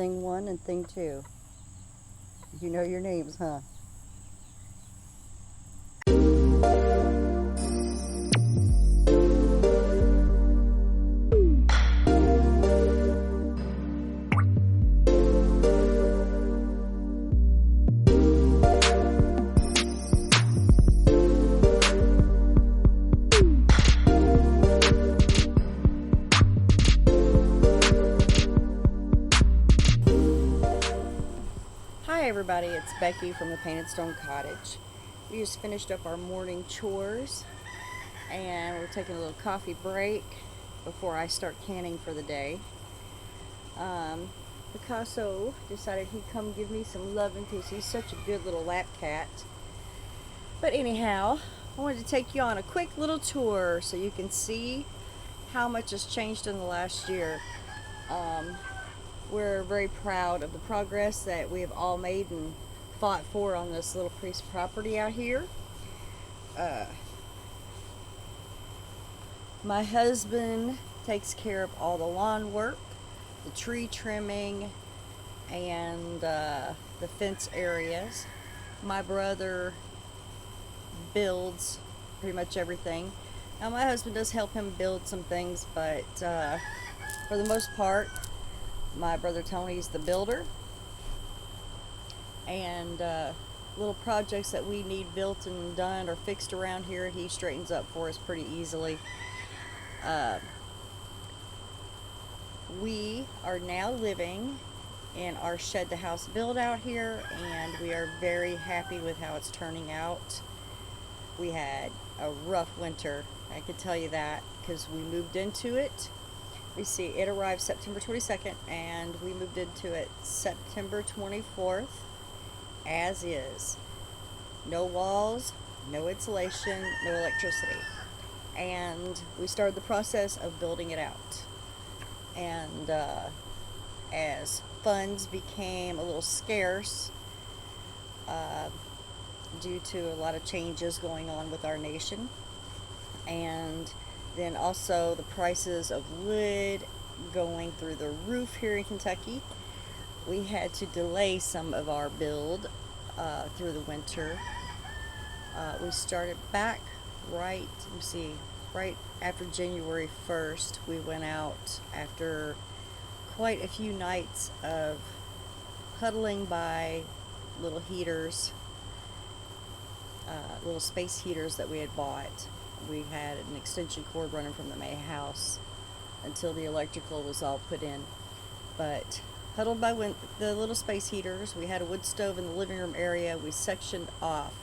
thing 1 and thing 2. You know your names, huh? Hi everybody, it's Becky from the Painted Stone Cottage. We just finished up our morning chores and we're taking a little coffee break before I start canning for the day. Picasso decided he'd come give me some loving because he's such a good little lap cat. But anyhow, I wanted to take you on a quick little tour so you can see how much has changed in the last year. We're very proud of the progress that we have all made and fought for on this little piece of property out here. My husband takes care of all the lawn work, the tree trimming, and the fence areas. My brother builds pretty much everything. Now my husband does help him build some things, but for the most part, my brother Tony's the builder, and little projects that we need built and done or fixed around here, he straightens up for us pretty easily. We are now living in our shed to house build out here, and we are very happy with how it's turning out. We had a rough winter, I can tell you that, because we moved into it. We see it arrived September 22nd and we moved into it September 24th as is. No walls, no insulation, no electricity. And we started the process of building it out. And as funds became a little scarce due to a lot of changes going on with our nation, and then also the prices of wood going through the roof here in Kentucky, we had to delay some of our build through the winter. We started back right after January 1st. We went out after quite a few nights of huddling by little heaters, little space heaters that we had bought. We had an extension cord running from the May house until the electrical was all put in. But huddled by the little space heaters, we had a wood stove in the living room area. We sectioned off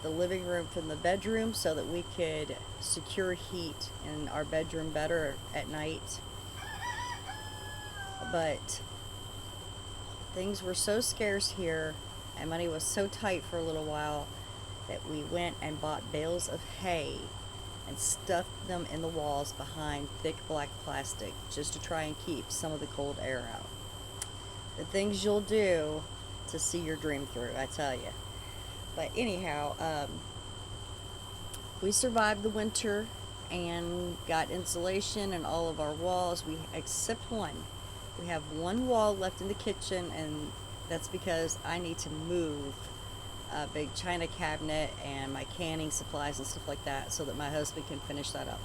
the living room from the bedroom so that we could secure heat in our bedroom better at night. But things were so scarce here and money was so tight for a little while that we went and bought bales of hay and stuffed them in the walls behind thick black plastic just to try and keep some of the cold air out. The things you'll do to see your dream through, I tell you. But anyhow, we survived the winter and got insulation in all of our walls, except one. We have one wall left in the kitchen, and that's because I need to move a big china cabinet and my canning supplies and stuff like that so that my husband can finish that up.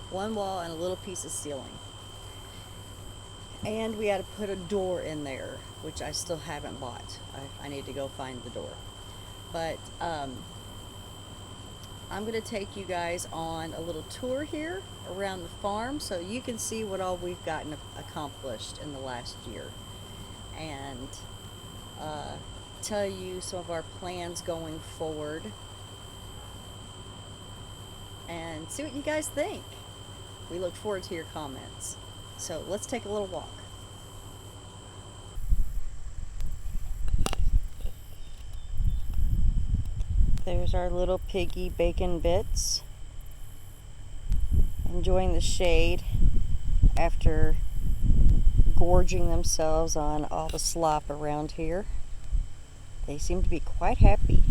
One wall and a little piece of ceiling. And we had to put a door in there, which I still haven't bought. I need to go find the door. But I'm going to take you guys on a little tour here around the farm so you can see what all we've gotten accomplished in the last year, and tell you some of our plans going forward and see what you guys think. We look forward to your comments. So let's take a little walk. There's our little piggy Bacon Bits, enjoying the shade after gorging themselves on all the slop around here. They seem to be quite happy.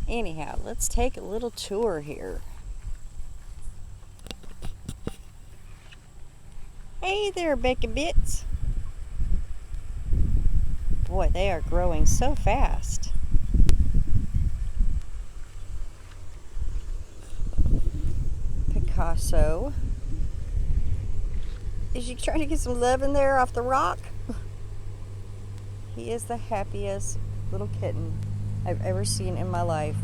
Anyhow, let's take a little tour here. Hey there, Bacon Bits. Boy, they are growing so fast. Picasso. Is she trying to get some love in there off the rock? He is the happiest little kitten I've ever seen in my life.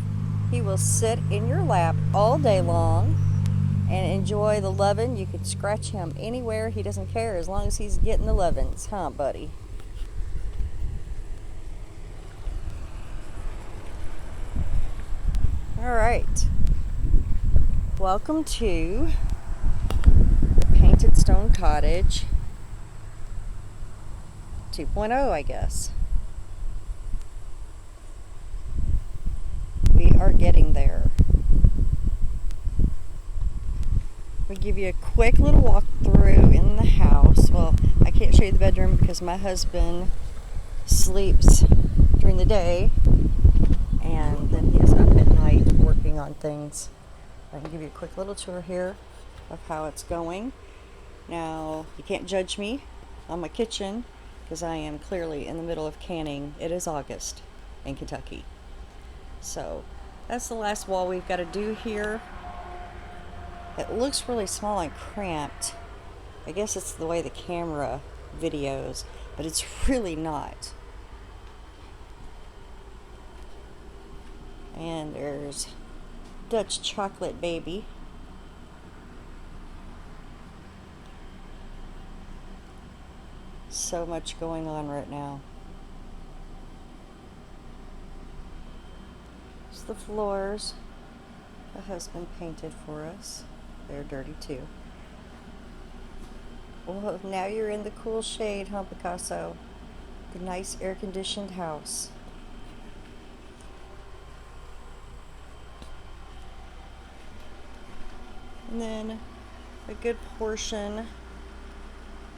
He will sit in your lap all day long and enjoy the lovin'. You can scratch him anywhere. He doesn't care as long as he's getting the lovin's, huh, buddy? All right. Welcome to the Painted Stone Cottage 2.0, I guess. We are getting there. We give you a quick little walkthrough in the house. Well, I can't show you the bedroom because my husband sleeps during the day and then he is up at night working on things. I can give you a quick little tour here of how it's going. Now, you can't judge me on my kitchen because I am clearly in the middle of canning. It is August in Kentucky. So that's the last wall we've got to do here. It looks really small and cramped. I guess it's the way the camera videos, but it's really not. And there's Dutch chocolate baby. So much going on right now. It's the floors the husband painted for us. They're dirty too. Well, now you're in the cool shade, huh, Picasso? The nice air-conditioned house. And then a good portion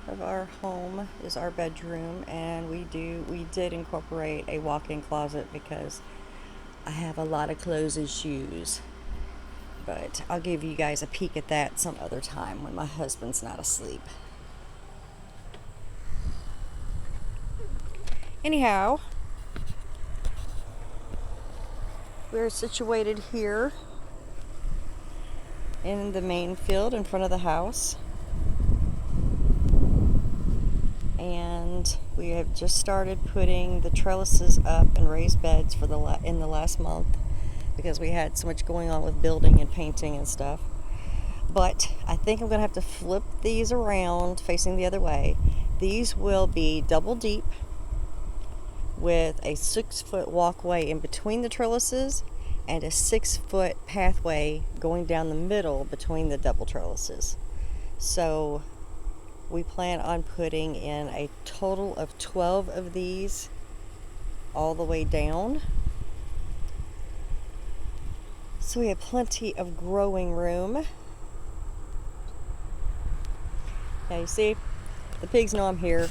of our home is our bedroom, and we did incorporate a walk-in closet because I have a lot of clothes and shoes. But I'll give you guys a peek at that some other time when my husband's not asleep. Anyhow, we're situated here in the main field in front of the house. And we have just started putting the trellises up and raised beds for in the last month because we had so much going on with building and painting and stuff. But I think I'm going to have to flip these around facing the other way. These will be double deep with a 6-foot walkway in between the trellises and a 6-foot pathway going down the middle between the double trellises. So we plan on putting in a total of 12 of these all the way down. So we have plenty of growing room. Now you see, the pigs know I'm here.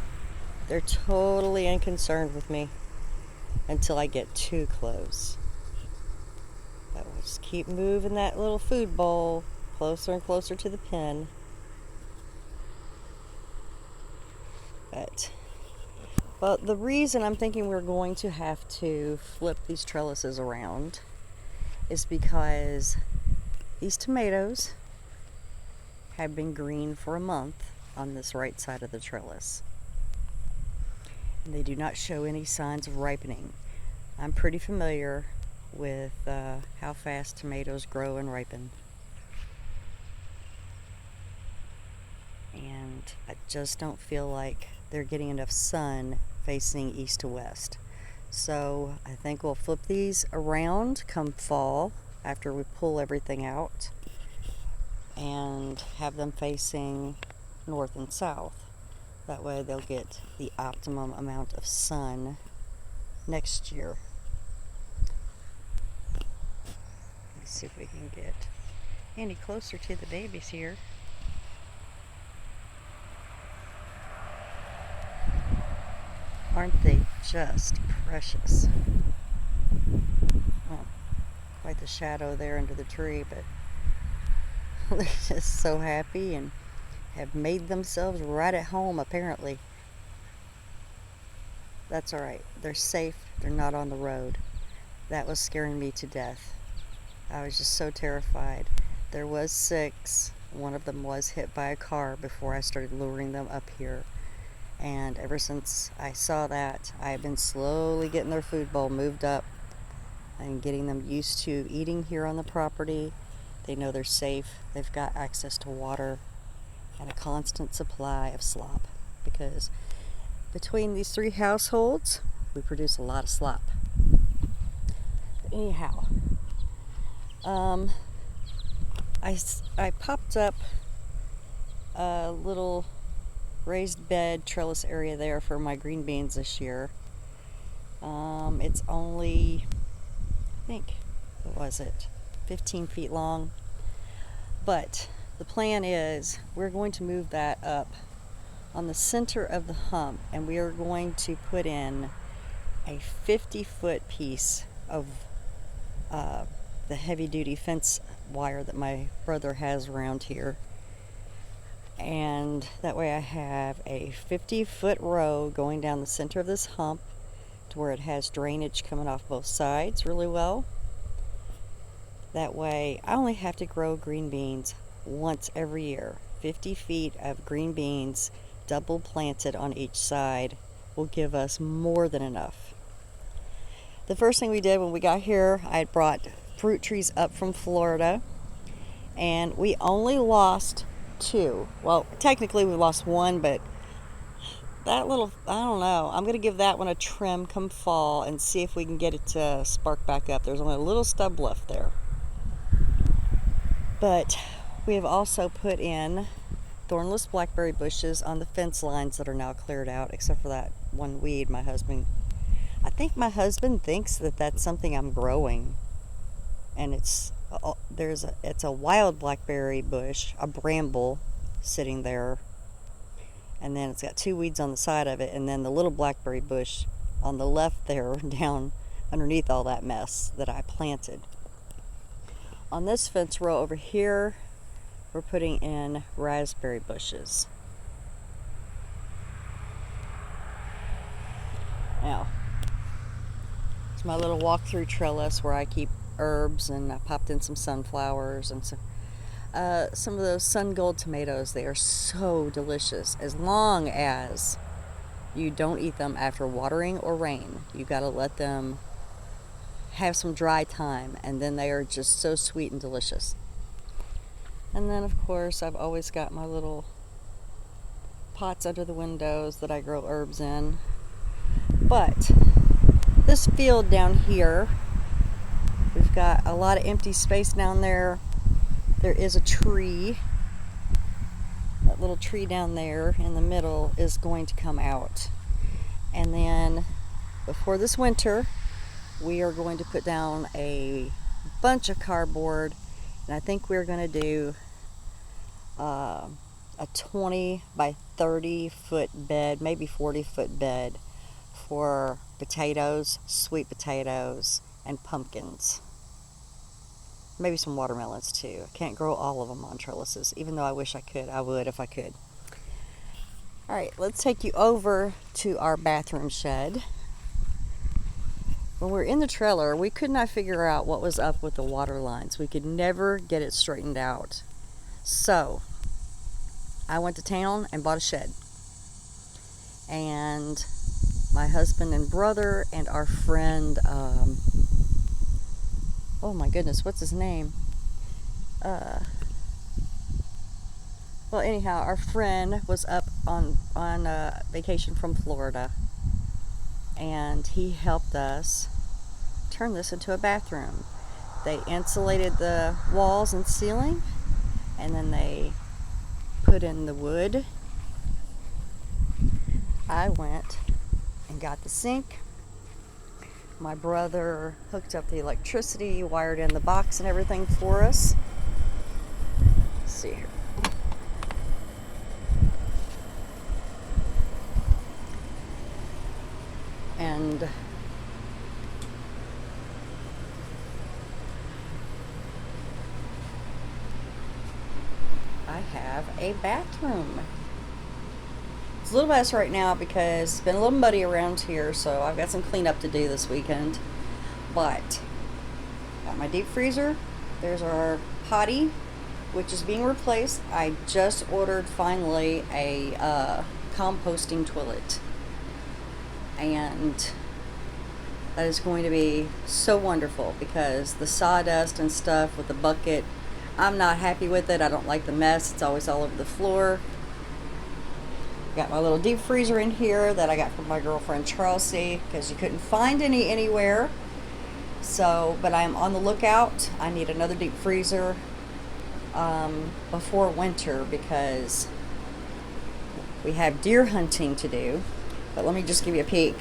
They're totally unconcerned with me until I get too close. But we'll just keep moving that little food bowl closer and closer to the pen. Well, the reason I'm thinking we're going to have to flip these trellises around is because these tomatoes have been green for a month on this right side of the trellis. And they do not show any signs of ripening. I'm pretty familiar with how fast tomatoes grow and ripen. And I just don't feel like they're getting enough sun facing east to west. So I think we'll flip these around come fall after we pull everything out and have them facing north and south. That way they'll get the optimum amount of sun next year. Let's see if we can get any closer to the babies here. Aren't they just precious? Oh, quite the shadow there under the tree, but they're just so happy and have made themselves right at home, apparently. That's all right. They're safe. They're not on the road. That was scaring me to death. I was just so terrified. There was 6. One of them was hit by a car before I started luring them up here. And ever since I saw that, I've been slowly getting their food bowl moved up and getting them used to eating here on the property. They know they're safe. They've got access to water and a constant supply of slop, because between these 3 households, we produce a lot of slop. But anyhow, I popped up a little raised bed trellis area there for my green beans this year. It's only, I think, what was it, 15 feet long. But the plan is we're going to move that up on the center of the hump, and we are going to put in a 50-foot piece of the heavy-duty fence wire that my brother has around here. And that way I have a 50-foot row going down the center of this hump to where it has drainage coming off both sides really well. That way I only have to grow green beans once every year. 50 feet of green beans double planted on each side will give us more than enough. The first thing we did when we got here, I had brought fruit trees up from Florida, and we only lost 2. Well, technically we lost 1, but that little, I don't know, I'm going to give that one a trim come fall and see if we can get it to spark back up. There's only a little stub left there. But we have also put in thornless blackberry bushes on the fence lines that are now cleared out, except for that one weed I think my husband thinks that that's something I'm growing, and it's a wild blackberry bush, a bramble sitting there, and then it's got 2 weeds on the side of it, and then the little blackberry bush on the left there down underneath all that mess that I planted. On this fence row over here, we're putting in raspberry bushes. Now, it's my little walk-through trellis where I keep herbs, and I popped in some sunflowers and some of those sun gold tomatoes. They are so delicious, as long as you don't eat them after watering or rain. You got to let them have some dry time, and then they are just so sweet and delicious. And then, of course, I've always got my little pots under the windows that I grow herbs in. But this field down here, we've got a lot of empty space down there. There is a tree. That little tree down there in the middle is going to come out. And then before this winter, we are going to put down a bunch of cardboard, and I think we're going to do a 20 by 30 foot bed, maybe 40 foot bed for potatoes, sweet potatoes, and pumpkins. Maybe some watermelons too. I can't grow all of them on trellises, even though I wish I could. I would if I could. All right, let's take you over to our bathroom shed. When we were in the trailer, we could not figure out what was up with the water lines. We could never get it straightened out. So I went to town and bought a shed. And my husband and brother and our friend, oh my goodness, what's his name? Well, anyhow, our friend was up on vacation from Florida, and he helped us turn this into a bathroom. They insulated the walls and ceiling, and then they put in the wood. I went and got the sink. My brother hooked up the electricity, wired in the box and everything for us. Let's see here. And I have a bathroom. It's a little mess right now because it's been a little muddy around here, so I've got some cleanup to do this weekend. But got my deep freezer. There's our potty, which is being replaced. I just ordered finally a composting toilet, and that is going to be so wonderful because the sawdust and stuff with the bucket, I'm not happy with it. I don't like the mess. It's always all over the floor. Got my little deep freezer in here that I got from my girlfriend Chelsea because you couldn't find any anywhere. So, but I'm on the lookout. I need another deep freezer before winter because we have deer hunting to do. But let me just give you a peek.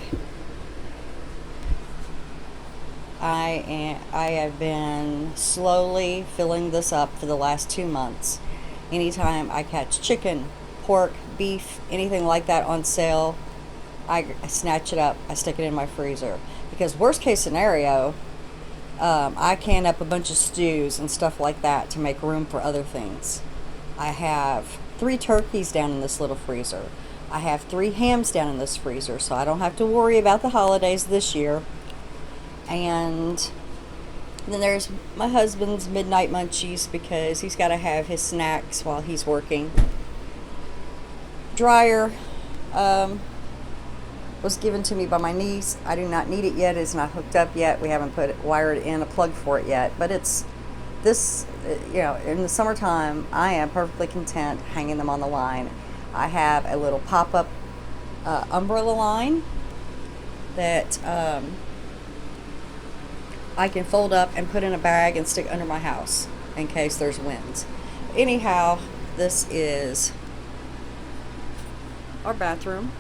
I have been slowly filling this up for the last 2 months. Anytime I catch chicken, pork, beef, anything like that on sale, I snatch it up. I stick it in my freezer because worst case scenario, I can up a bunch of stews and stuff like that to make room for other things. I have 3 turkeys down in this little freezer. I have 3 hams down in this freezer, so I don't have to worry about the holidays this year. And then there's my husband's midnight munchies because he's got to have his snacks while he's working. Dryer was given to me by my niece. I do not need it yet. It's not hooked up yet. We haven't wired in a plug for it yet. But it's this, in the summertime, I am perfectly content hanging them on the line. I have a little pop-up umbrella line that I can fold up and put in a bag and stick under my house in case there's winds. Anyhow, this is our bathroom.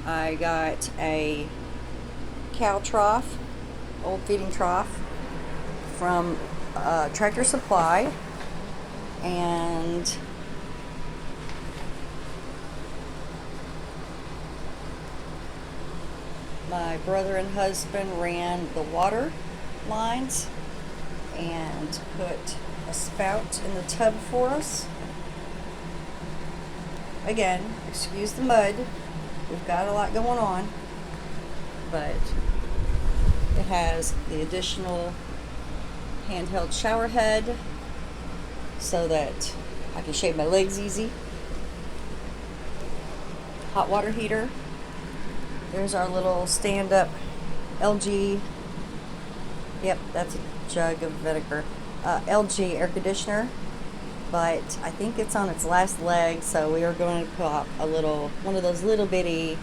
I got a cow trough, old feeding trough from Tractor Supply, and my brother and husband ran the water lines and put a spout in the tub for us. Again, excuse the mud. We've got a lot going on, but it has the additional handheld shower head so that I can shave my legs easy. Hot water heater. There's our little stand-up LG, yep, that's a jug of vinegar, LG air conditioner, but I think it's on its last leg, so we are going to put one of those little bitty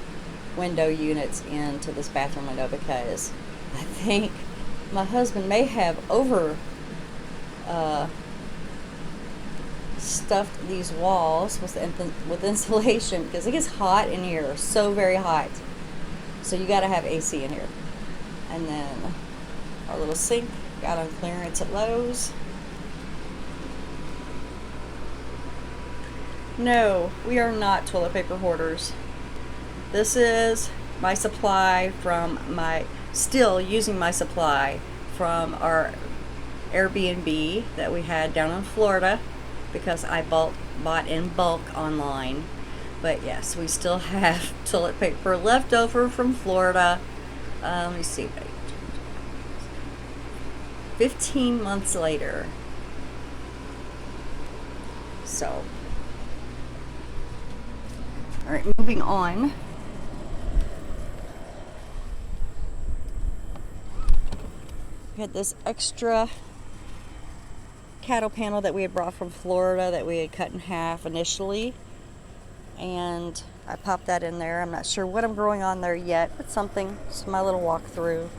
window units into this bathroom window because I think my husband may have stuffed these walls with insulation because it gets hot in here, so very hot. So you got to have AC in here. And then our little sink got on clearance at Lowe's. No, we are not toilet paper hoarders. This is my supply still using my supply from our Airbnb that we had down in Florida because I bought in bulk online. But yes, we still have toilet paper left over from Florida. Let me see. 15 months later. So, all right, moving on. We had this extra cattle panel that we had brought from Florida that we had cut in half initially. And I popped that in there. I'm not sure what I'm growing on there yet, but something. Just my little walkthrough.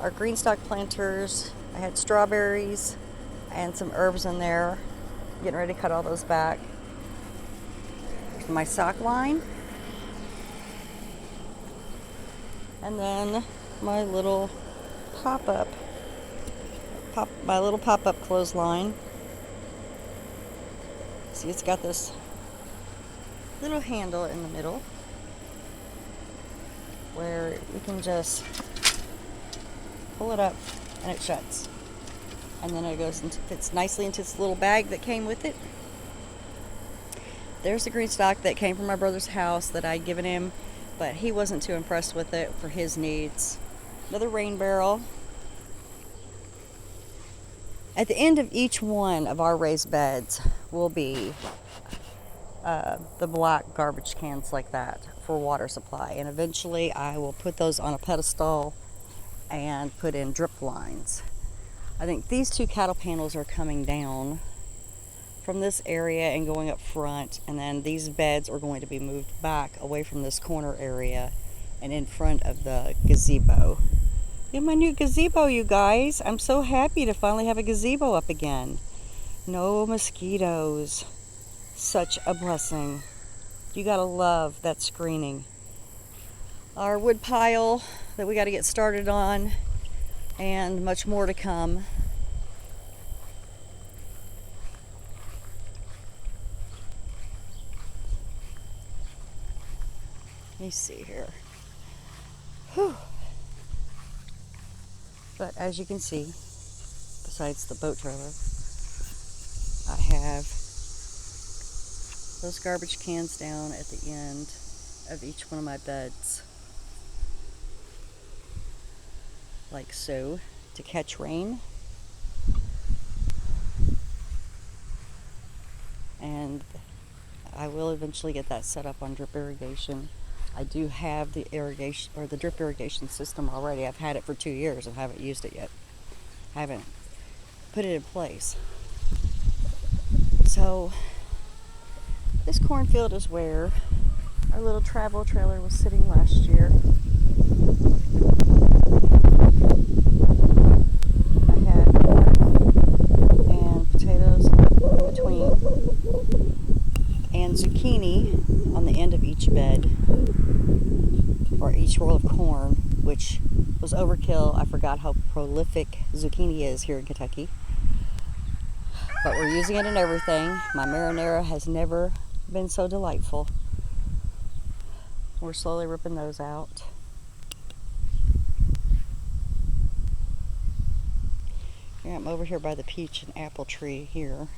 Our green stock planters. I had strawberries and some herbs in there. Getting ready to cut all those back. Here's my sock line. And then my little pop-up clothesline. See, it's got this little handle in the middle where you can just pull it up and it shuts, and then it fits nicely into this little bag that came with it. There's the green stock that came from my brother's house that I'd given him, but he wasn't too impressed with it for his needs. Another rain barrel. At the end of each one of our raised beds will be the black garbage cans like that for water supply, and eventually I will put those on a pedestal and put in drip lines. I think these two cattle panels are coming down from this area and going up front, and then these beds are going to be moved back away from this corner area and in front of the gazebo. Look at my new gazebo, you guys. I'm so happy to finally have a gazebo up again. No mosquitoes. Such a blessing. You gotta love that screening. Our wood pile that we gotta get started on, and much more to come. Let me see here. Whew. But as you can see, besides the boat trailer, I have those garbage cans down at the end of each one of my beds, like so, to catch rain. And I will eventually get that set up on drip irrigation. I do have the irrigation or the drip irrigation system already. I've had it for 2 years and haven't used it yet. Haven't put it in place. So this cornfield is where our little travel trailer was sitting last year. I had corn and potatoes in between, and zucchini on the end of each bed, or each row of corn, which was overkill. I forgot how prolific zucchini is here in Kentucky. But we're using it in everything. My marinara has never been so delightful. We're slowly ripping those out. Yeah, I'm over here by the peach and apple tree here.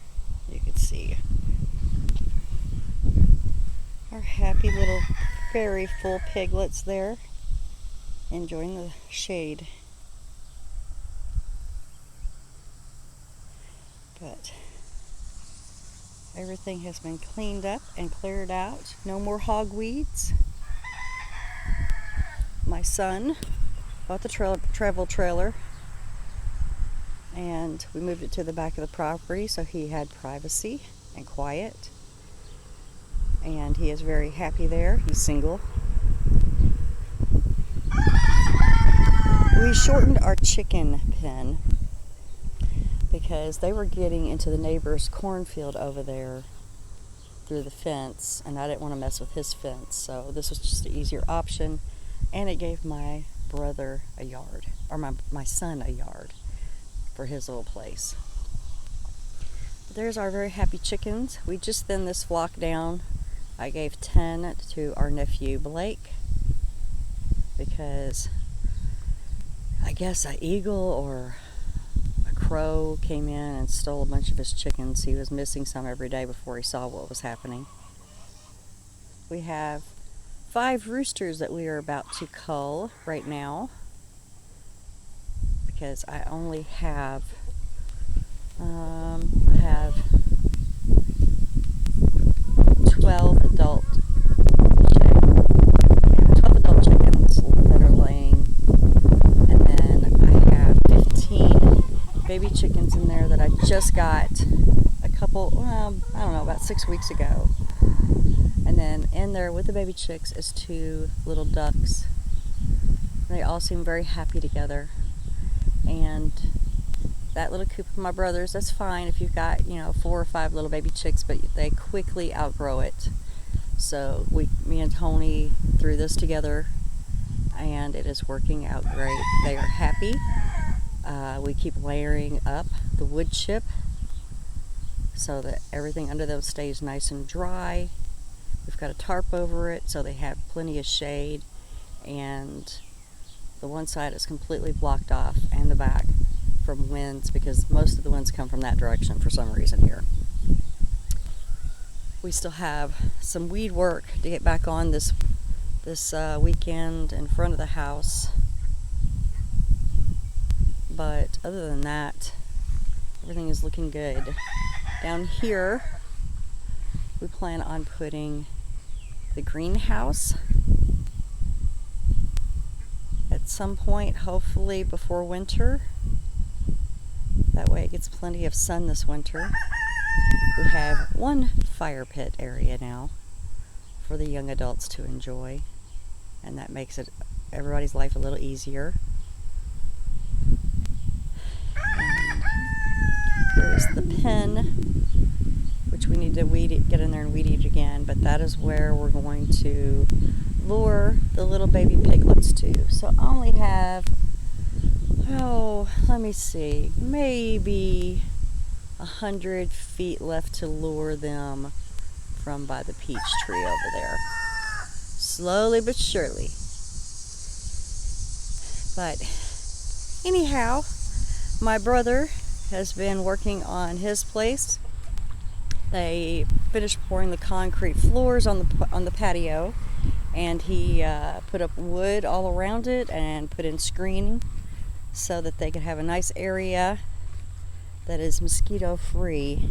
You can see our happy little very full piglets there, enjoying the shade. But everything has been cleaned up and cleared out. No more hogweeds. My son bought the travel trailer, and we moved it to the back of the property so he had privacy and quiet. And he is very happy there. He's single. We shortened our chicken pen because they were getting into the neighbor's cornfield over there through the fence, and I didn't want to mess with his fence, so this was just an easier option, and it gave my brother a yard, or my son a yard for his little place. There's our very happy chickens. We just thinned this flock down. I gave 10 to our nephew Blake because I guess an eagle or a crow came in and stole a bunch of his chickens. He was missing some every day before he saw what was happening. We have 5 roosters that we are about to cull right now because I only have 12 adult 12 adult chickens that are laying, and then I have 15 baby chickens in there that I just got a couple, I don't know, about 6 weeks ago. And then in there with the baby chicks is 2 little ducks. They all seem very happy together. And that little coop of my brother's, that's fine if you've got, 4 or 5 little baby chicks, but they quickly outgrow it. So me and Tony threw this together, and it is working out great. They are happy. We keep layering up the wood chip so that everything under them stays nice and dry. We've got a tarp over it so they have plenty of shade, and the one side is completely blocked off, and the back, from winds, because most of the winds come from that direction for some reason here. We still have some weed work to get back on this weekend in front of the house. But other than that, everything is looking good. Down here, we plan on putting the greenhouse at some point, hopefully before winter. That way it gets plenty of sun this winter. We have one fire pit area now for the young adults to enjoy, and that makes everybody's life a little easier. And here's the pen, which we need to get in there and weed eat again, but that is where we're going to lure the little baby piglets to. So I only have, let me see, maybe 100 feet left to lure them from by the peach tree over there. Slowly but surely. But anyhow, my brother has been working on his place. They finished pouring the concrete floors on the patio, and he put up wood all around it and put in screening so that they could have a nice area that is mosquito free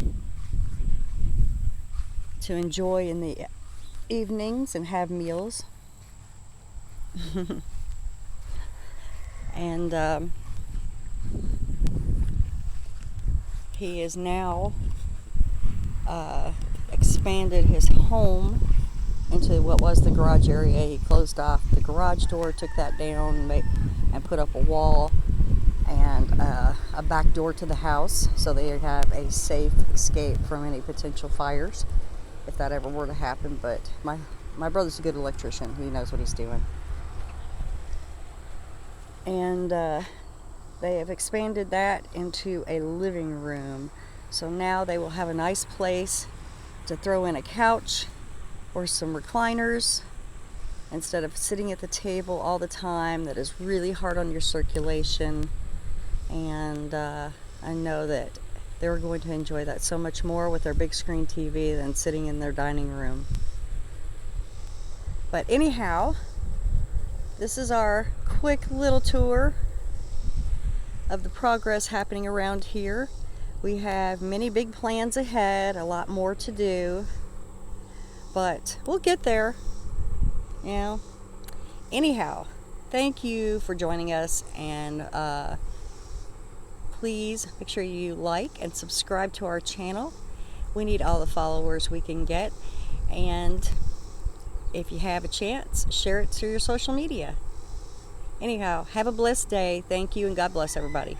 to enjoy in the evenings and have meals. And he is now expanded his home into what was the garage area. He closed off the garage door, took that down, and put up a wall and a back door to the house so they have a safe escape from any potential fires if that ever were to happen. But my brother's a good electrician. He knows what he's doing. And they have expanded that into a living room. So now they will have a nice place to throw in a couch or some recliners instead of sitting at the table all the time. That is really hard on your circulation. And I know that they're going to enjoy that so much more with their big screen TV than sitting in their dining room. But anyhow, this is our quick little tour of the progress happening around here. We have many big plans ahead, a lot more to do, but we'll get there, you know. Anyhow, thank you for joining us, and please make sure you like and subscribe to our channel. We need all the followers we can get, and if you have a chance, share it through your social media. Anyhow, have a blessed day. Thank you, and God bless everybody.